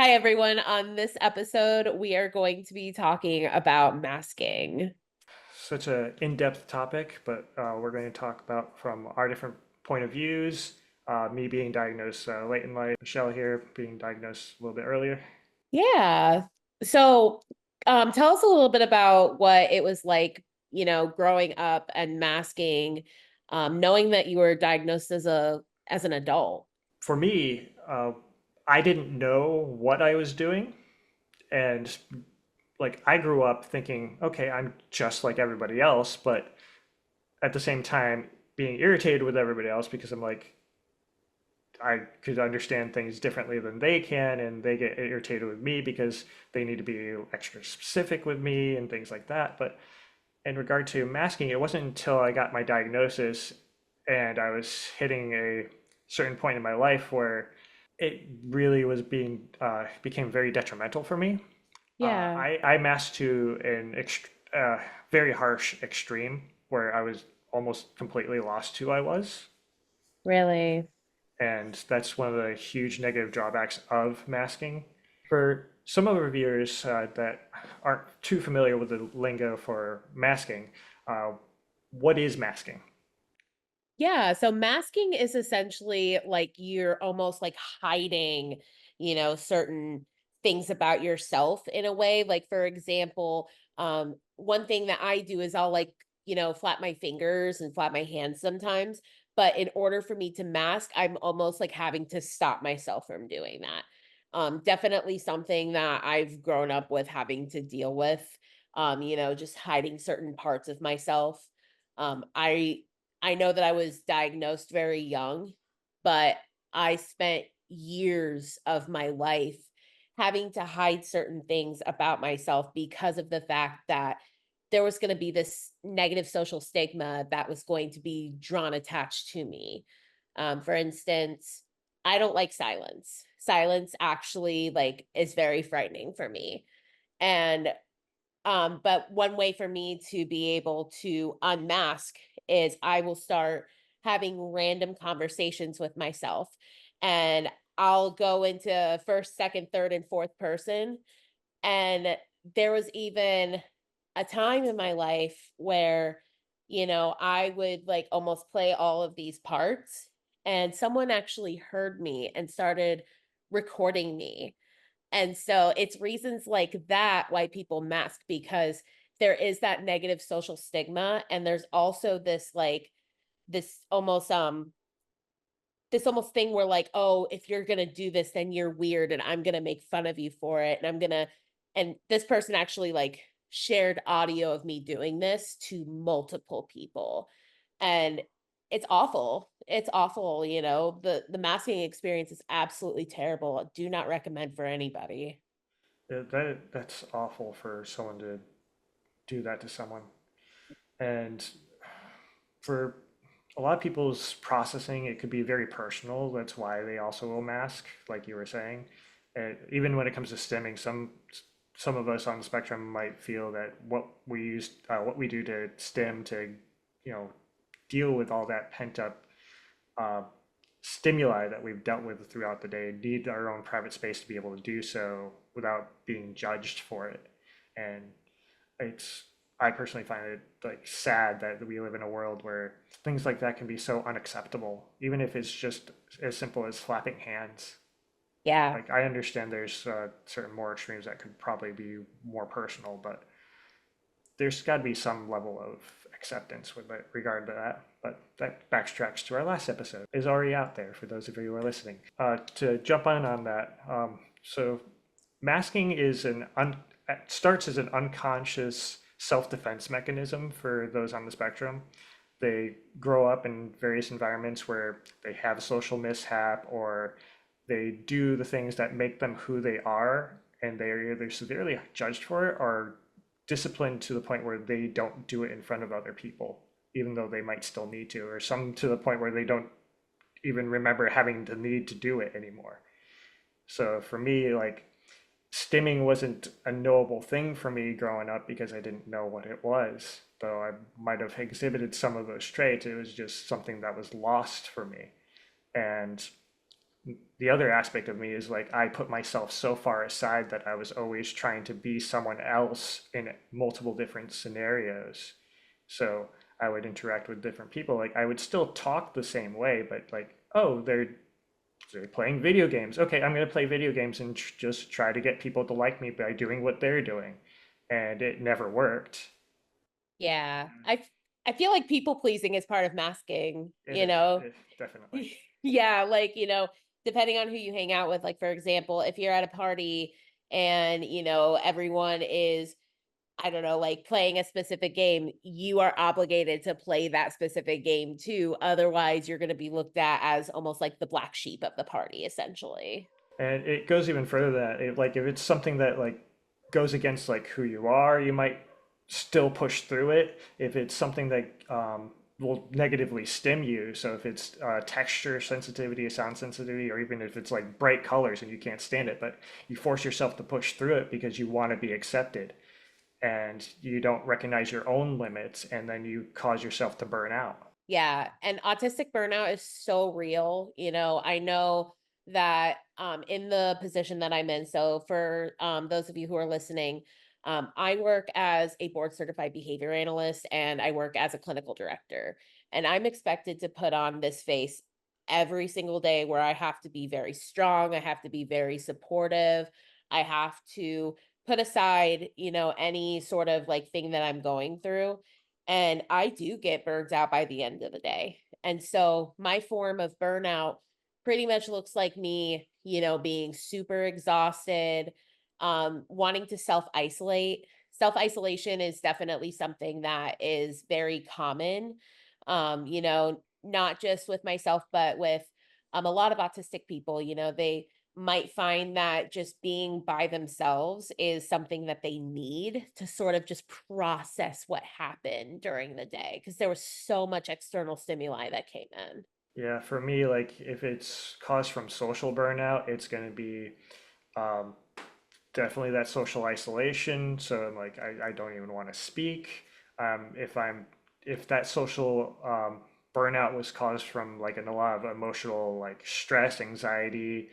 Hi, everyone. On this episode, we are going to be talking about masking. Such a in-depth topic, but we're going to talk about from our different point of views. Me being diagnosed late in life, Michelle here being diagnosed a little bit earlier. Yeah. So, tell us a little bit about what it was like, growing up and masking, knowing that you were diagnosed as an adult. For me, I didn't know what I was doing, and like I grew up thinking, okay, I'm just like everybody else, but at the same time being irritated with everybody else because I'm like, I could understand things differently than they can, and they get irritated with me because they need to be extra specific with me and things like that. But in regard to masking, it wasn't until I got my diagnosis and I was hitting a certain point in my life where it really was being became very detrimental for me. Yeah, I masked to an very harsh extreme where I was almost completely lost who I was. really. And that's one of the huge negative drawbacks of masking. For some of our viewers that aren't too familiar with the lingo for masking, uh, what is masking? Yeah, so masking is essentially like you're almost like hiding, certain things about yourself in a way. Like for example, one thing that I do is I'll like, flap my fingers and flap my hands sometimes, but in order for me to mask, I'm almost like having to stop myself from doing that. Definitely something that I've grown up with having to deal with. Just hiding certain parts of myself. I know that I was diagnosed very young, but I spent years of my life having to hide certain things about myself because of the fact that there was going to be this negative social stigma that was going to be drawn attached to me. For instance, I don't like silence. Silence actually like is very frightening for me. And but one way for me to be able to unmask is I will start having random conversations with myself. And I'll go into first, second, third, and fourth person. And there was even a time in my life where, I would like almost play all of these parts. And someone actually heard me and started recording me, and so it's reasons like that why people mask, because there is that negative social stigma, and there's also this like this almost this almost thing where like, oh, if you're going to do this then you're weird and I'm going to make fun of you for it, and I'm going to, and this person actually like shared audio of me doing this to multiple people. And it's awful. It's awful, the masking experience is absolutely terrible. Do not recommend for anybody. That's awful for someone to do that to someone. And for a lot of people's processing, it could be very personal. That's why they also will mask, like you were saying. Even when it comes to stimming, some of us on the spectrum might feel that what we do to stim to, you know, deal with all that pent up uh, stimuli that we've dealt with throughout the day, need our own private space to be able to do so without being judged for it. And it's I personally find it like sad that we live in a world where things like that can be so unacceptable, even if it's just as simple as flapping hands. Yeah. Like I understand there's certain more extremes that could probably be more personal, but there's got to be some level of acceptance with regard to that. But that backtracks to our last episode. Is already out there for those of you who are listening. To jump on that, so masking is starts as an unconscious self-defense mechanism for those on the spectrum. They grow up in various environments where they have a social mishap or they do the things that make them who they are, and they're either severely judged for it or disciplined to the point where they don't do it in front of other people, even though they might still need to, or some to the point where they don't even remember having the need to do it anymore. So for me, like stimming wasn't a knowable thing for me growing up because I didn't know what it was. Though I might have exhibited some of those traits, it was just something that was lost for me. And the other aspect of me is like I put myself so far aside that I was always trying to be someone else in multiple different scenarios. So I would interact with different people. Like I would still talk the same way, but like, oh, they're playing video games. Okay, I'm going to play video games and just try to get people to like me by doing what they're doing. And it never worked. Yeah. I feel like people pleasing is part of masking, you know? It definitely. Yeah, like, depending on who you hang out with, like for example, if you're at a party and, everyone is, I don't know, like playing a specific game, you are obligated to play that specific game too. Otherwise, you're going to be looked at as almost like the black sheep of the party, essentially. And it goes even further than that. Like if it's something that like goes against like who you are, you might still push through it. If it's something that will negatively stim you, so if it's texture sensitivity, sound sensitivity, or even if it's like bright colors and you can't stand it, but you force yourself to push through it because you want to be accepted and you don't recognize your own limits, and then you cause yourself to burn out. Yeah, and autistic burnout is so real. I know that in the position that I'm in, so for those of you who are listening, I work as a board certified behavior analyst and I work as a clinical director. And I'm expected to put on this face every single day where I have to be very strong, I have to be very supportive, I have to put aside, any sort of like thing that I'm going through, and I do get burnt out by the end of the day. And so my form of burnout pretty much looks like me, being super exhausted, wanting to self isolate. Self isolation is definitely something that is very common, not just with myself, but with a lot of autistic people. They might find that just being by themselves is something that they need to sort of just process what happened during the day because there was so much external stimuli that came in. Yeah, for me, like if it's caused from social burnout, it's going to be um, definitely that social isolation. So I'm like, I don't even want to speak. If that social burnout was caused from like a lot of emotional like stress, anxiety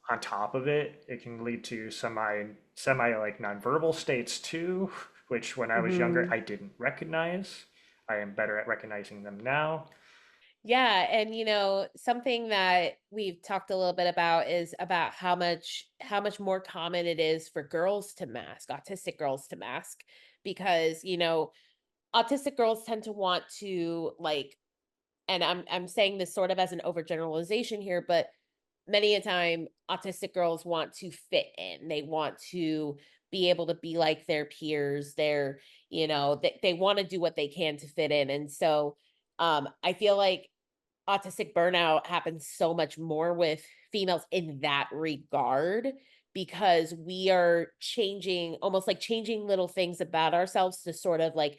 on top of it, it can lead to semi like nonverbal states too, which when I was younger Mhm. I didn't recognize. I am better at recognizing them now. Yeah, and something that we've talked a little bit about is about how much more common it is for girls to mask, autistic girls to mask, because autistic girls tend to want to like, and I'm saying this sort of as an overgeneralization here, but many a time autistic girls want to fit in. They want to be able to be like their peers. They want to do what they can to fit in. And so I feel like autistic burnout happens so much more with females in that regard because we are changing, almost like changing little things about ourselves to sort of like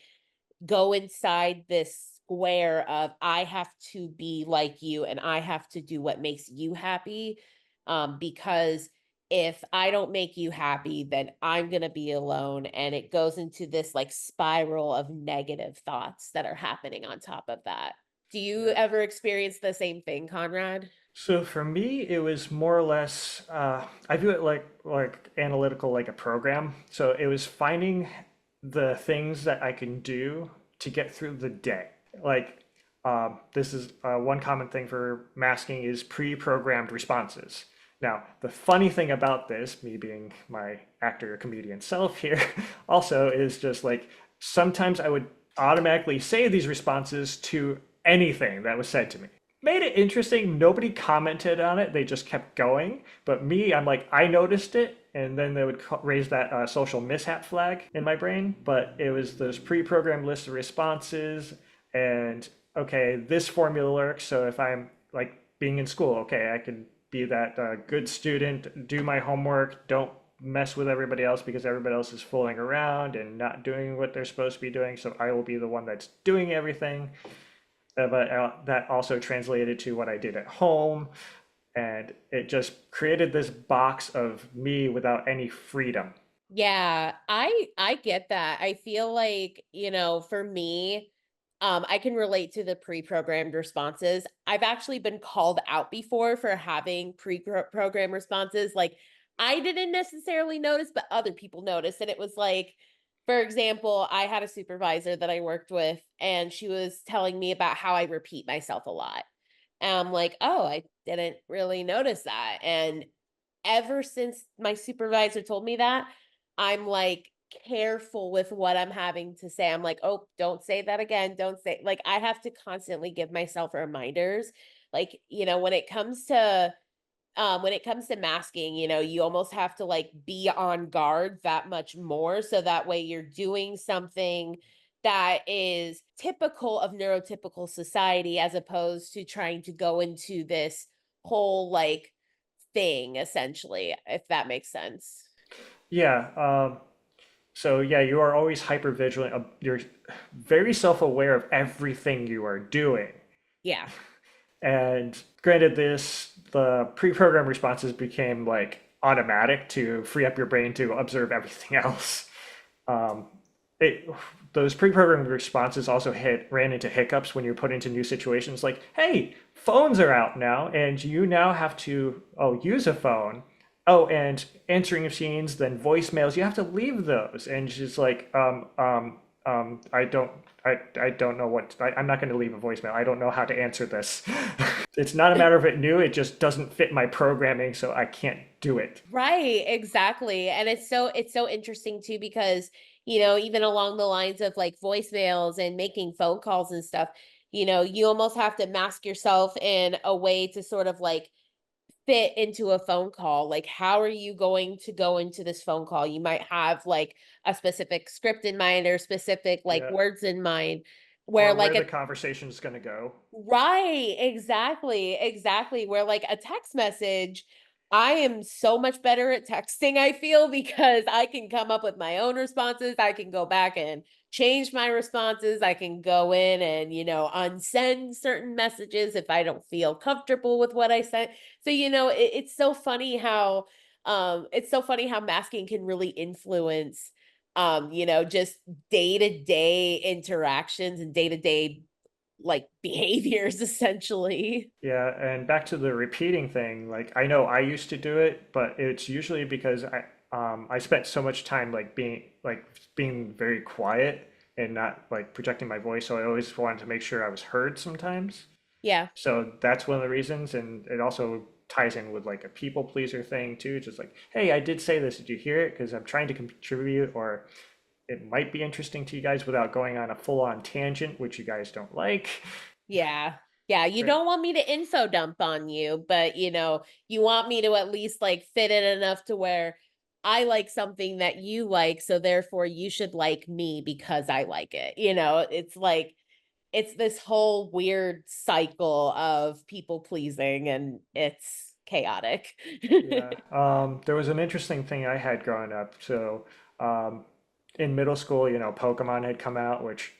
go inside this square of I have to be like you and I have to do what makes you happy. Because if I don't make you happy, then I'm going to be alone. And it goes into this like spiral of negative thoughts that are happening on top of that. Do you Yeah. ever experience the same thing, Conrad? So for me, it was more or less, I view it like analytical, like a program. So it was finding the things that I can do to get through the day. Like this is one common thing for masking is pre-programmed responses. Now, the funny thing about this, me being my actor comedian self here, also is just like sometimes I would automatically say these responses to anything that was said to me. Made it interesting. Nobody commented on it. They just kept going. But me, I'm like, I noticed it. And then they would raise that social mishap flag in my brain. But it was this pre programmed list of responses. And okay, this formula works. So if I'm like being in school, okay, I can be that good student, do my homework, don't mess with everybody else because everybody else is fooling around and not doing what they're supposed to be doing. So I will be the one that's doing everything, but that also translated to what I did at home. And it just created this box of me without any freedom. Yeah, I get that. I feel like, for me, I can relate to the pre-programmed responses. I've actually been called out before for having pre-programmed responses. Like, I didn't necessarily notice, but other people noticed. And it was like, for example, I had a supervisor that I worked with, and she was telling me about how I repeat myself a lot. And I'm like, oh, I didn't really notice that. And ever since my supervisor told me that, I'm like careful with what I'm having to say. I'm like, "Oh, don't say that again. Don't say," like, I have to constantly give myself reminders. Like, when it comes to masking, you almost have to like be on guard that much more so that way you're doing something that is typical of neurotypical society as opposed to trying to go into this whole like thing essentially, if that makes sense. Yeah. So yeah, you are always hyper vigilant. You're very self-aware of everything you are doing. Yeah. And granted, the pre-programmed responses became like automatic to free up your brain to observe everything else. Um, it those pre-programmed responses also ran into hiccups when you're put into new situations. Like, hey, phones are out now, and you now have to use a phone. Oh, and answering machines, then voicemails. You have to leave those, and she's like, I don't. I don't know I'm not going to leave a voicemail. I don't know how to answer this. It's not a matter of it new, it just doesn't fit my programming, so I can't do it. Right, exactly. And it's so interesting too because, even along the lines of like voicemails and making phone calls and stuff, you almost have to mask yourself in a way to sort of like fit into a phone call. Like, how are you going to go into this phone call? You might have like a specific script in mind or specific like Yeah. words in mind where Or like where a the conversation is going to go. right, exactly, exactly. Where like a text message, I am so much better at texting, I feel, because I can come up with my own responses. I can go back and change my responses. I can go in and, unsend certain messages if I don't feel comfortable with what I sent. So, it's so funny how masking can really influence just day-to-day interactions and day-to-day like behaviors essentially. Yeah, and back to the repeating thing, like I know I used to do it, but it's usually because I spent so much time being very quiet and not like projecting my voice, so I always wanted to make sure I was heard sometimes. Yeah. So that's one of the reasons, and it also ties in with like a people pleaser thing too. Just like, hey, I did say this. Did you hear it? Because I'm trying to contribute, or it might be interesting to you guys without going on a full-on tangent, which you guys don't like. Yeah. Yeah, you Right. don't want me to info dump on you, but you want me to at least like fit in enough to where I like something that you like, so therefore you should like me because I like it. It's like it's this whole weird cycle of people pleasing and it's chaotic. Yeah. There was an interesting thing I had growing up. So, um, in middle school, Pokemon had come out, which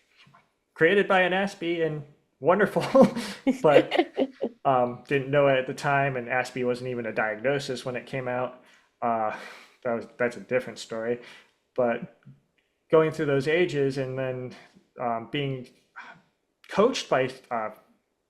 created by an Aspie and wonderful, but didn't know it at the time, and Aspie wasn't even a diagnosis when it came out. Uh, that's a different story. But going through those ages and then being coached by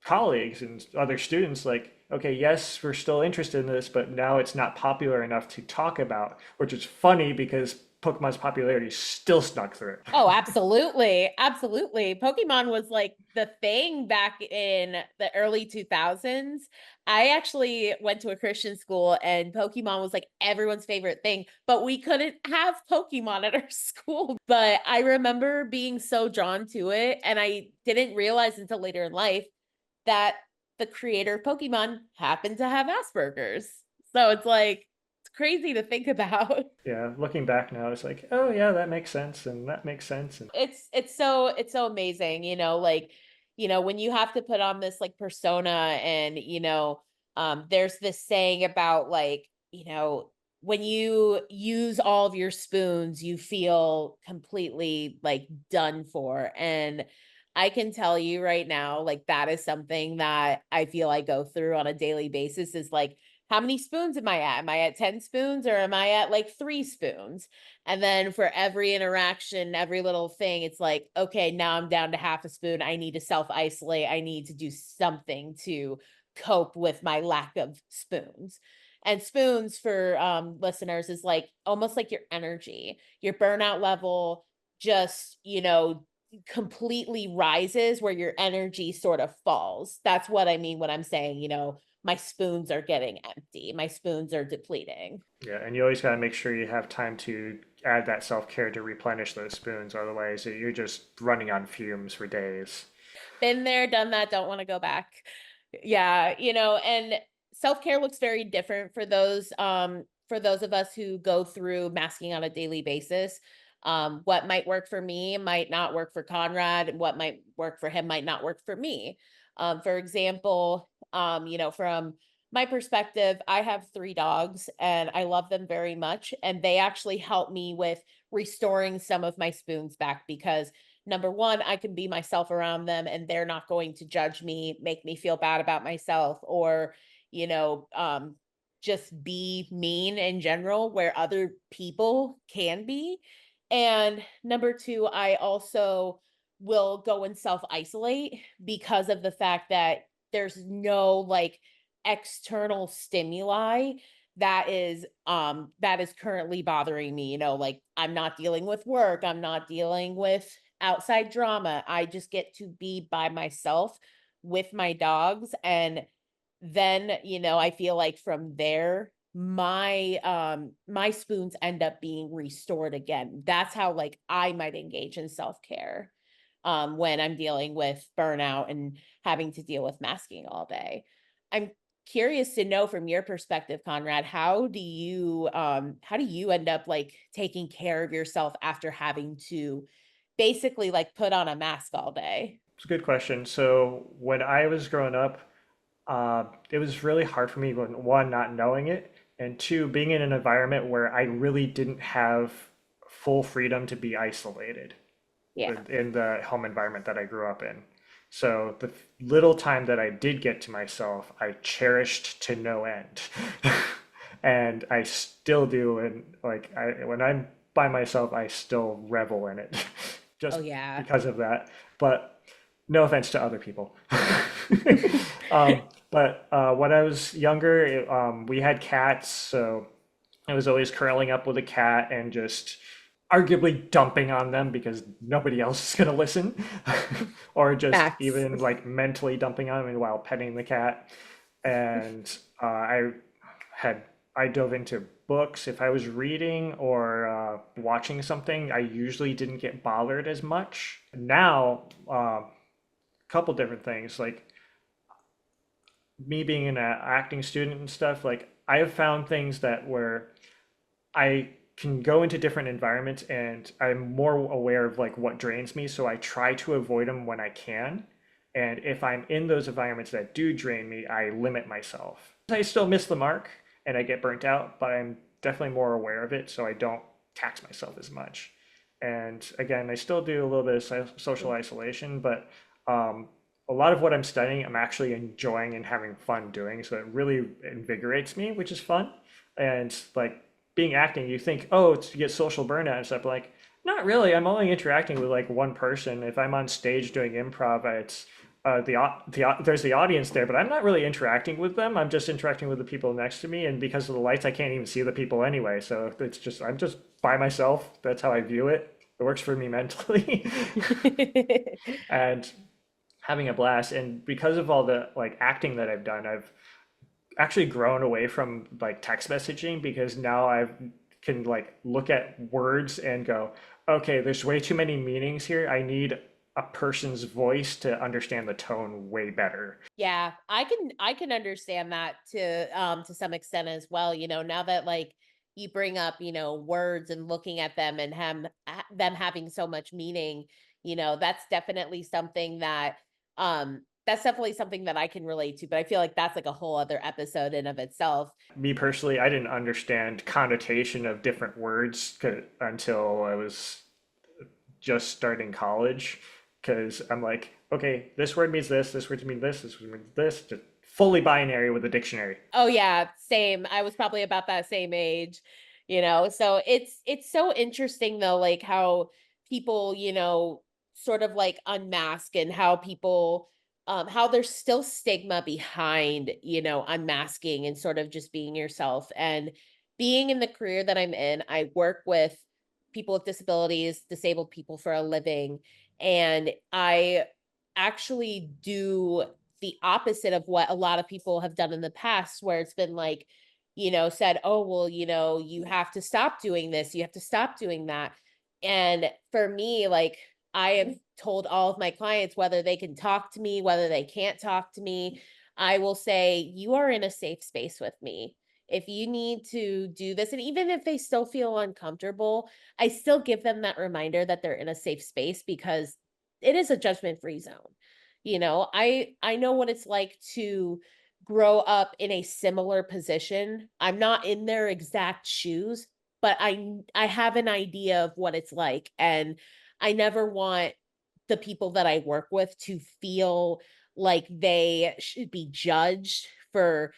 colleagues and other students, like, okay, yes, we're still interested in this, but now it's not popular enough to talk about, which is funny because Pokemon's popularity still snuck through. Oh, absolutely. Absolutely. Pokemon was like the thing back in the early 2000s. I actually went to a Christian school and Pokemon was like everyone's favorite thing, but we couldn't have Pokemon at our school. But I remember being so drawn to it. And I didn't realize until later in life that the creator of Pokemon happened to have Asperger's. So it's like, it's crazy to think about. Yeah, looking back now, it's like, oh yeah, that makes sense, and that makes sense, and It's so amazing, like, when you have to put on this like persona and, there's this saying about like, when you use all of your spoons, you feel completely like done for. And I can tell you right now, like that is something that I feel I go through on a daily basis is like how many spoons am I at? Am I at 10 spoons or am I at like 3 spoons? And then for every interaction, every little thing, it's like, okay, now I'm down to half a spoon. I need to self isolate. I need to do something to cope with my lack of spoons. And spoons for listeners is like almost like your energy, your burnout level just, completely rises where your energy sort of falls. That's what I mean when I'm saying, my spoons are getting empty. My spoons are depleting. Yeah, and you always got to make sure you have time to add that self-care to replenish those spoons. Otherwise, you're just running on fumes for days. Been there, done that, don't want to go back. Yeah, and self-care looks very different for those of us who go through masking on a daily basis. What might work for me might not work for Conrad, and what might work for him might not work for me. For example, from my perspective, I have 3 dogs and I love them very much. And they actually help me with restoring some of my spoons back because number one, I can be myself around them and they're not going to judge me, make me feel bad about myself, or, you know, um, just be mean in general where other people can be. And number two, I also will go and self isolate because of the fact that there's no like external stimuli that is currently bothering me, like I'm not dealing with work, I'm not dealing with outside drama. I just get to be by myself with my dogs. And then, I feel like from there, my spoons end up being restored again. That's how like I might engage in self-care when I'm dealing with burnout and having to deal with masking all day. I'm curious to know from your perspective, Conrad, how do you end up like taking care of yourself after having to basically, like, put on a mask all day. It's a good question. So when I was growing up, it was really hard for me, one, not knowing it, and two, being in an environment where I really didn't have full freedom to be isolated Yeah. in the home environment that I grew up in. So the little time that I did get to myself, I cherished to no end. And I still do. And like when I'm by myself, I still revel in it Oh, just yeah. because of that. But no offense to other people. But when I was younger, we had cats, so I was always curling up with a cat and just arguably dumping on them because nobody else is going to listen, or just Facts. even like mentally dumping on them while petting the cat. And had I dove into books. If I was reading or watching something, I usually didn't get bothered as much. Now, a couple different things like me being an acting student and stuff. Like I have found things that where I can go into different environments and I'm more aware of like what drains me, so I try to avoid them when I can. And if I'm in those environments that do drain me, I limit myself. I still miss the mark and I get burnt out, but I'm definitely more aware of it, so I don't tax myself as much. And again, I still do a little bit of social isolation, but a lot of what I'm studying, I'm actually enjoying and having fun doing. So it really invigorates me, which is fun. And like being acting, you think, oh, it's to get social burnout and stuff. But like, not really. I'm only interacting with like one person. If I'm on stage doing improv, it's there's the audience there, but I'm not really interacting with them. I'm just interacting with the people next to me, and because of the lights, I can't even see the people anyway. So it's just I'm just by myself. That's how I view it. It works for me mentally, and having a blast. And because of all the like acting that I've done, I've actually grown away from like text messaging because now I can like look at words and go, okay, there's way too many meanings here. I need a person's voice to understand the tone way better. Yeah, I can understand that to some extent as well, now that like you bring up, words and looking at them and them having so much meaning, that's definitely something that I can relate to, but I feel like that's like a whole other episode in of itself. Me personally, I didn't understand connotation of different words until I was just starting college because I'm like, okay, this word means this word means this word means this. Just fully binary with a dictionary. Oh yeah, same. I was probably about that same age, So it's so interesting though, like how people, sort of like unmask and how people how there's still stigma behind, unmasking and sort of just being yourself. And being in the career that I'm in, I work with people with disabilities, disabled people for a living, and I actually do the opposite of what a lot of people have done in the past, where it's been like, said, oh, well, you have to stop doing this, you have to stop doing that. And for me, like, I have told all of my clients whether they can talk to me, whether they can't talk to me. I will say, you are in a safe space with me. If you need to do this, and even if they still feel uncomfortable, I still give them that reminder that they're in a safe space because it is a judgment free zone. I know what it's like to grow up in a similar position. I'm not in their exact shoes, but I have an idea of what it's like, and I never want the people that I work with to feel like they should be judged for,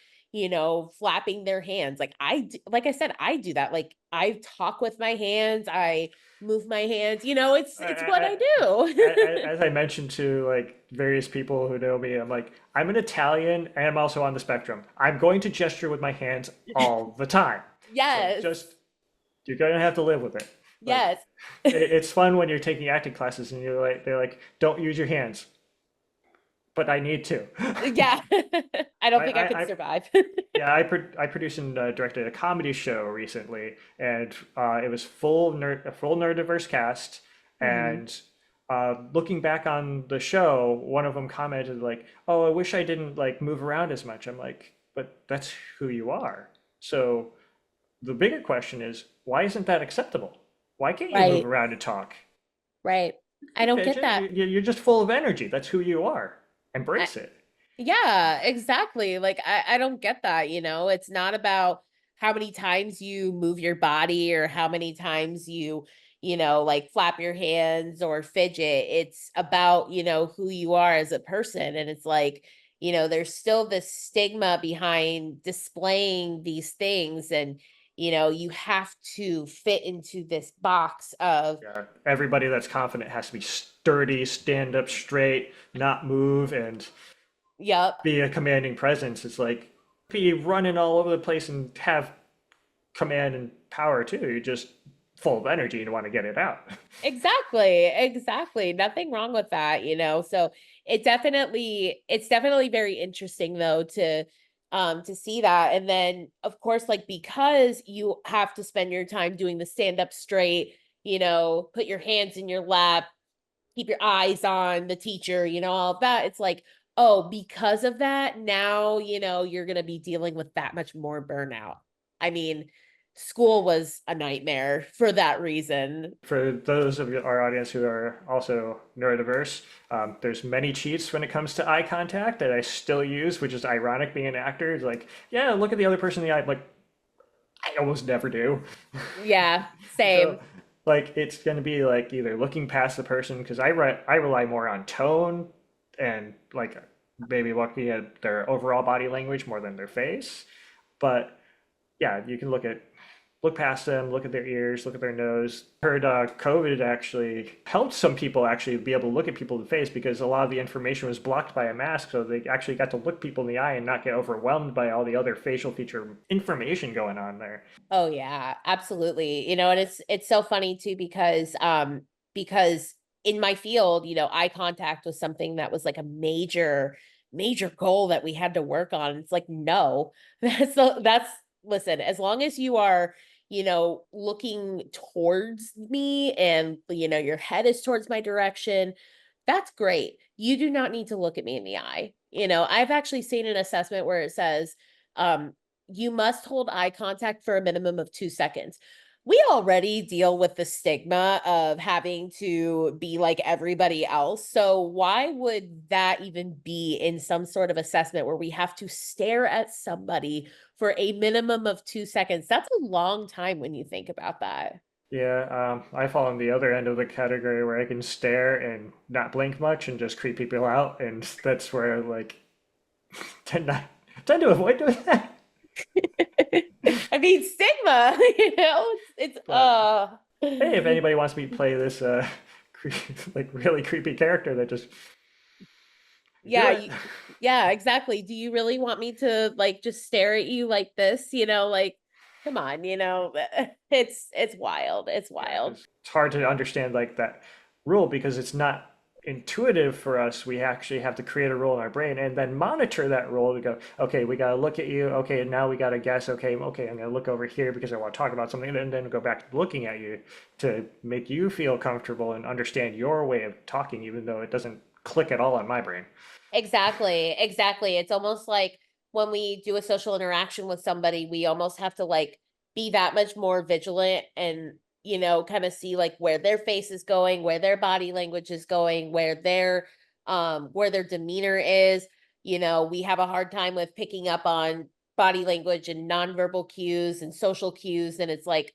flapping their hands. Like I said, I do that. Like, I talk with my hands, I move my hands, it's what I do. As I mentioned to like various people who know me, I'm like, I'm an Italian and I'm also on the spectrum. I'm going to gesture with my hands all the time. So Yes. just, you're going to have to live with it. Like, Yes. it's fun when you're taking acting classes and they're like, don't use your hands, but I need to. Yeah. I don't think I could I survive. Yeah, I produced and directed a comedy show recently, and it was a full neurodiverse cast. Mhm. And looking back on the show, one of them commented like, "Oh, I wish I didn't like move around as much." I'm like, "But that's who you are." So the bigger question is, why isn't that acceptable? Why can't you move Right. around and talk? Right. You I can don't get fidget. that. You're just full of energy. That's who you are. I Embrace it. Yeah, exactly. Like, I don't get that, It's not about how many times you move your body or how many times you, like flap your hands or fidget. It's about, who you are as a person. And it's like, there's still this stigma behind displaying these things. And, you have to fit into this box of, Yeah, everybody that's confident has to be sturdy, stand up straight, not move, and yep. be a commanding presence. It's like be running all over the place and have command and power too. You're just full of energy and want to get it out. Exactly, exactly. Nothing wrong with that. So it's definitely very interesting though to see that. And then of course, like, because you have to spend your time doing the stand up straight, put your hands in your lap, keep your eyes on the teacher, all of that. It's like, oh, because of that, now, you're going to be dealing with that much more burnout. I mean, school was a nightmare for that reason. For those of our audience who are also neurodiverse, there's many cheats when it comes to eye contact that I still use, which is ironic being an actor. It's like, yeah, look at the other person in the eye. I'm like, I almost never do. Yeah, So same. like it's going to be like either looking past the person because I rely more on tone and like maybe looking at their overall body language more than their face. But yeah, you can look past them, look at their ears, look at their nose. I heard COVID actually helped some people actually be able to look at people in the face because a lot of the information was blocked by a mask, so they actually got to look people in the eye and not get overwhelmed by all the other facial feature information going on there. Oh yeah, absolutely. And it's so funny too because in my field, eye contact was something that was like a major goal that we had to work on. It's like, no. That's listen, as long as you are, looking towards me and your head is towards my direction, that's great. You do not need to look at me in the eye. I've actually seen an assessment where it says um you must hold eye contact for a minimum of 2 seconds. We already deal with the stigma of having to be like everybody else. So, why would that even be in some sort of assessment where we have to stare at somebody for a minimum of 2 seconds? That's a long time when you think about that. Yeah, I fall on the other end of the category where I can stare and not blink much and just creep people out, and that's where like tend not tend to avoid doing that. I mean, stigma, it's But hey, if anybody wants me to play this like really creepy character, that just do yeah, it. yeah, exactly. Do you really want me to like just stare at you like this? Like, come on, it's wild. It's Yeah, wild. because it's hard to understand like that rule because it's not intuitive for us. We actually have to create a rule in our brain and then monitor that rule to go, okay, we got to look at you. Okay, now we got to guess. Okay, I'm going to look over here because I want to talk about something, and then go back to looking at you to make you feel comfortable and understand your way of talking, even though it doesn't click at all on my brain. Exactly, exactly. It's almost like when we do a social interaction with somebody, we almost have to like be that much more vigilant and, kind of see like where their face is going, where their body language is going, where their demeanor is. We have a hard time with picking up on body language and nonverbal cues and social cues, and it's like,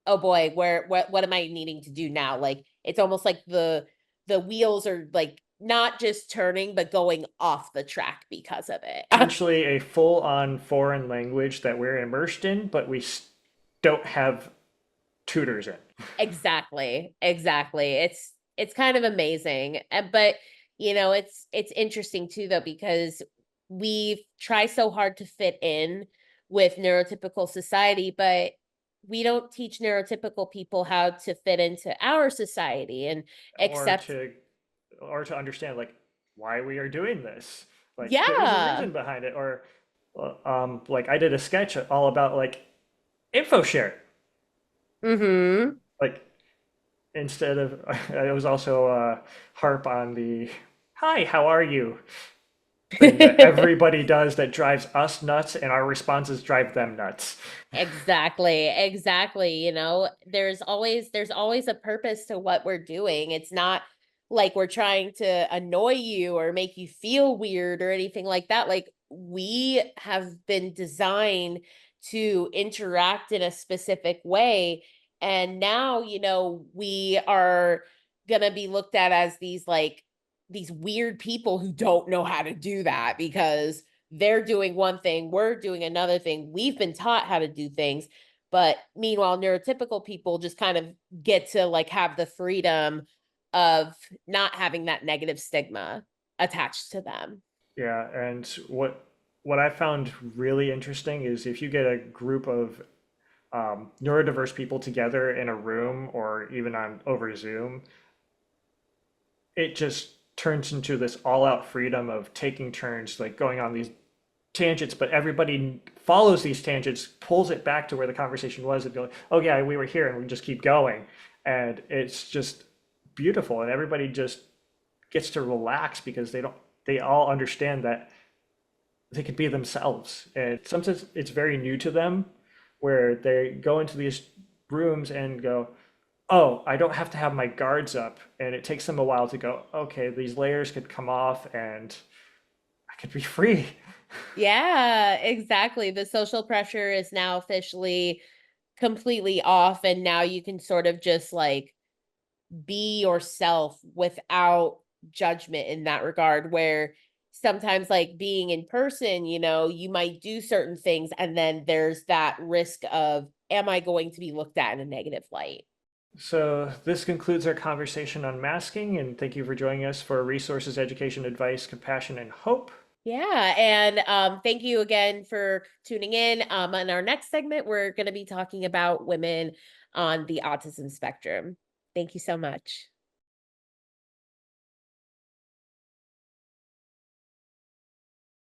oh boy, what am I needing to do now? Like it's almost like the wheels are like not just turning but going off the track because of it. Essentially, a full-on foreign language that we're immersed in, but we don't have tutors in. Exactly. Exactly. It's kind of amazing. But it's interesting too though because we try so hard to fit in with neurotypical society, but we don't teach neurotypical people how to fit into our society and or accept. to or to understand like why we are doing this. Like there's a Yeah. reason behind it. Or like I did a sketch all about like info share. Mhm. Like instead of it was also harp on the hi, how are you thing that everybody does that drives us nuts, and our responses drive them nuts. Exactly, exactly. There's always a purpose to what we're doing. It's not like we're trying to annoy you or make you feel weird or anything like that. Like we have been designed to interact in a specific way. And now, we are gonna be looked at as these weird people who don't know how to do that because they're doing one thing, we're doing another thing. We've been taught how to do things, but meanwhile, neurotypical people just kind of get to like have the freedom of not having that negative stigma attached to them. Yeah, and what I found really interesting is if you get a group of neurodiverse people together in a room or even on over Zoom, it just turns into this all-out freedom of taking turns, like going on these tangents, but everybody follows these tangents, pulls it back to where the conversation was, and go, "Oh yeah, we were here," and we just keep going, and it's just beautiful, and everybody just gets to relax because they all understand that they could be themselves, and sometimes it's very new to them, where they go into these rooms and go, oh, I don't have to have my guards up. And it takes them a while to go, okay, these layers could come off and I could be free. Yeah, exactly. The social pressure is now officially completely off, and now you can sort of just like be yourself without judgment in that regard where sometimes like being in person you might do certain things and then there's that risk of am I going to be looked at in a negative light. So this concludes our conversation on masking, and thank you for joining us for resources, education, advice, compassion, and hope. Yeah, and thank you again for tuning in. In our next segment we're going to be talking about women on the autism spectrum. Thank you so much.